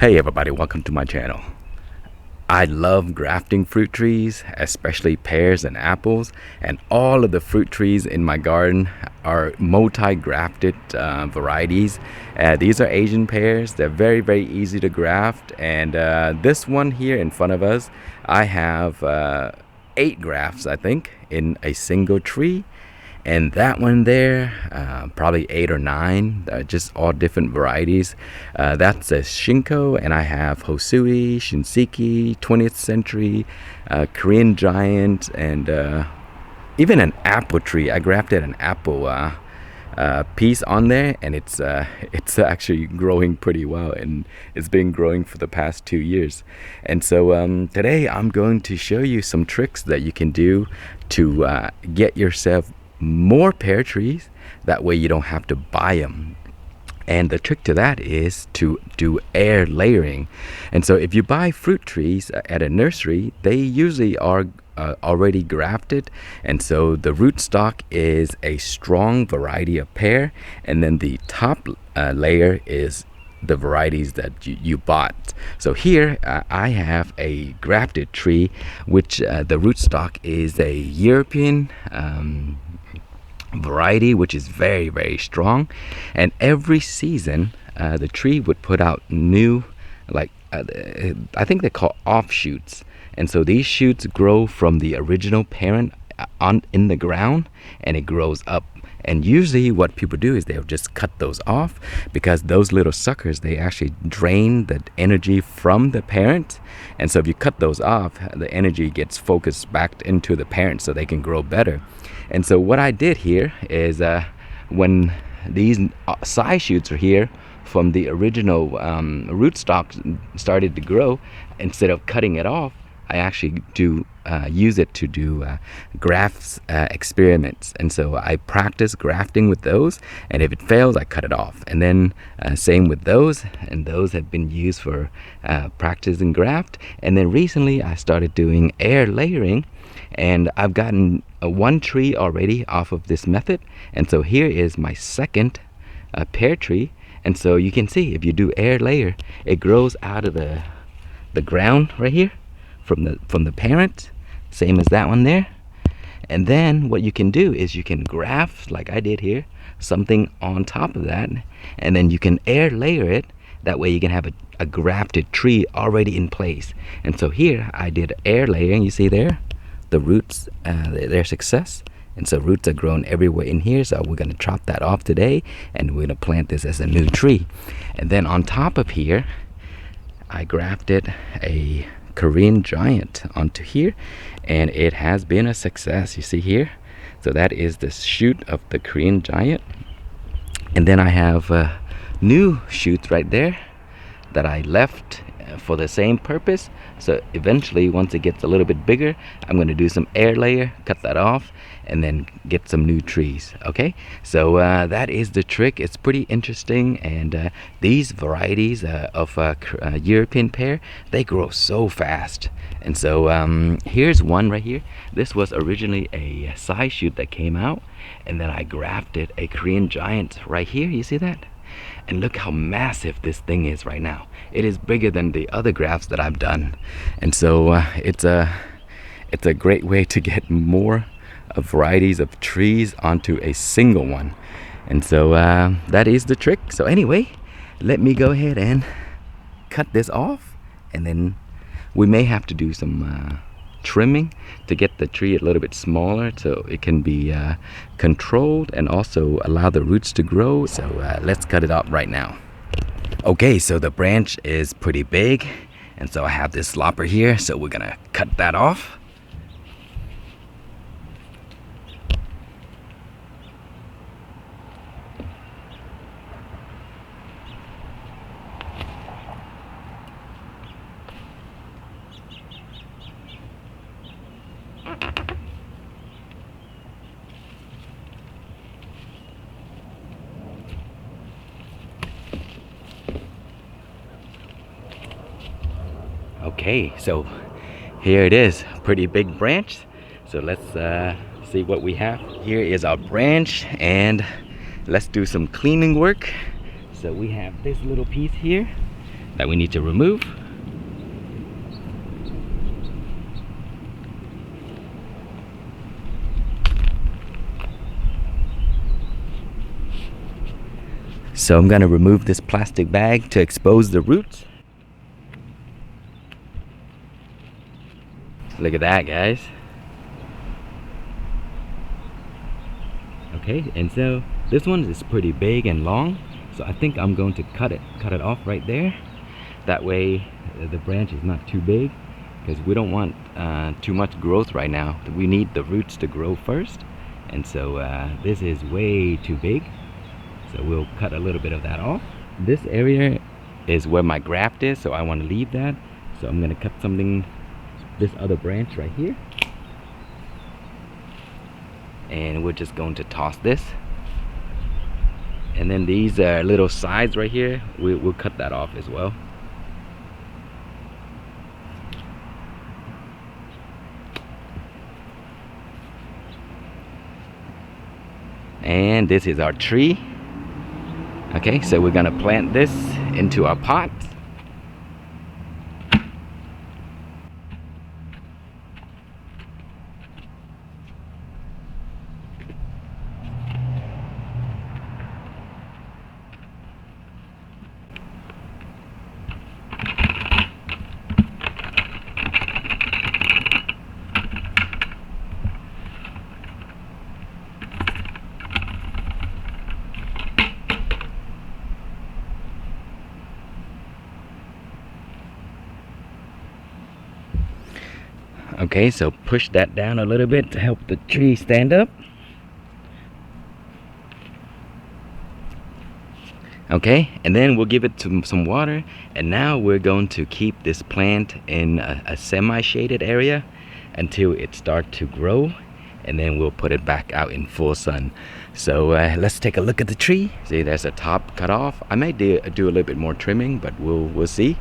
Hey everybody, welcome to my channel. I love grafting fruit trees, especially pears and apples, and all of the fruit trees in my garden are multi-grafted varieties. These are Asian pears. They're very easy to graft, and this one here in front of us, I have 8 grafts, I think, in a single tree. And that one there, probably 8 or 9, just all different varieties. That's a Shinko, and I have Hosui, Shinseki, 20th century, Korean giant, and even an apple tree. I grafted an apple piece on there, and it's actually growing pretty well, and it's been growing for the past 2 years. And so today I'm going to show you some tricks that you can do to get yourself more pear trees. That way you don't have to buy them. And the trick to that is to do air layering. And so if you buy fruit trees at a nursery, they usually are already grafted, and so the rootstock is a strong variety of pear, and then the top layer is the varieties that you bought. So here I have a grafted tree, which the rootstock is a European variety, which is very strong, and every season the tree would put out new, like I think they're called offshoots, and so these shoots grow from the original parent in the ground, and it grows up. And usually what people do is they'll just cut those off, because those little suckers, they actually drain the energy from the parent. And so if you cut those off, the energy gets focused back into the parent so they can grow better. And so what I did here is when these side shoots are here from the original rootstock started to grow, instead of cutting it off, I actually do use it to do grafts experiments. And so I practice grafting with those, and if it fails, I cut it off. And then same with those, and those have been used for practice and graft. And then recently I started doing air layering, and I've gotten one tree already off of this method. And so here is my second pear tree. And so you can see, if you do air layer, it grows out of the ground right here from the parent, same as that one there. And then what you can do is you can graft, like I did here, something on top of that, and then you can air layer it. That way you can have a grafted tree already in place. And so here I did air layering. You see there the roots, their success. And so roots are grown everywhere in here. So we're going to chop that off today, and we're going to plant this as a new tree. And then on top of here, I grafted a Korean giant onto here, and it has been a success. You see here, so that is the shoot of the Korean giant. And then I have new shoots right there that I left for the same purpose. So eventually, once it gets a little bit bigger, I'm going to do some air layer, cut that off, and then get some new trees. Okay, so that is the trick. It's pretty interesting, and these varieties of European pear, they grow so fast. And so here's one right here. This was originally a side shoot that came out, and then I grafted a Korean giant right here. You see that? And look how massive this thing is right now. It is bigger than the other grafts that I've done. And so it's a great way to get more varieties of trees onto a single one. And so that is the trick. So anyway, let me go ahead and cut this off, and then we may have to do some trimming to get the tree a little bit smaller so it can be controlled and also allow the roots to grow. So let's cut it up right now. Okay, so the branch is pretty big, and so I have this lopper here, so we're gonna cut that off. Okay, so here it is, pretty big branch. So let's see what we have. Here is our branch, and let's do some cleaning work. So we have this little piece here that we need to remove. So I'm gonna remove this plastic bag to expose the roots. Look at that, guys. Okay, and so this one is pretty big and long, so I think I'm going to cut it off right there. That way the branch is not too big, because we don't want too much growth right now. We need the roots to grow first, and so this is way too big, so we'll cut a little bit of that off. This area is where my graft is, so I want to leave that, so I'm gonna cut something, this other branch right here, and we're just going to toss this. And then these little sides right here, we'll cut that off as well. And this is our tree. Okay, so we're gonna plant this into our pot. Okay, so push that down a little bit to help the tree stand up. Okay, and then we'll give it some water, and now we're going to keep this plant in a semi-shaded area until it starts to grow, and then we'll put it back out in full sun. So let's take a look at the tree. See, there's a top cut off. I may do a little bit more trimming, but we'll see.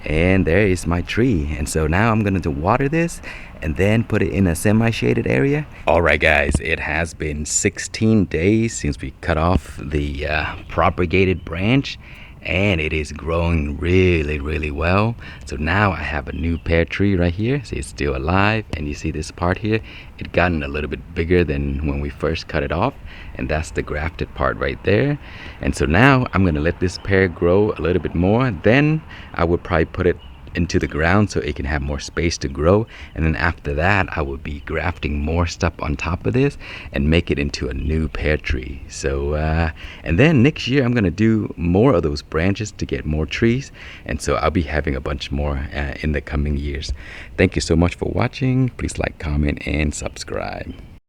And there is my tree, and so now I'm going to water this and then put it in a semi-shaded area. All right, guys, it has been 16 days since we cut off the propagated branch, and it is growing really well. So now I have a new pear tree right here. See, it's still alive, and you see this part here, it gotten a little bit bigger than when we first cut it off, and that's the grafted part right there. And so now I'm gonna let this pear grow a little bit more. Then I would probably put it into the ground so it can have more space to grow, and then after that I will be grafting more stuff on top of this and make it into a new pear tree. So and then next year I'm gonna do more of those branches to get more trees, and so I'll be having a bunch more in the coming years. Thank you so much for watching. Please like, comment, and subscribe.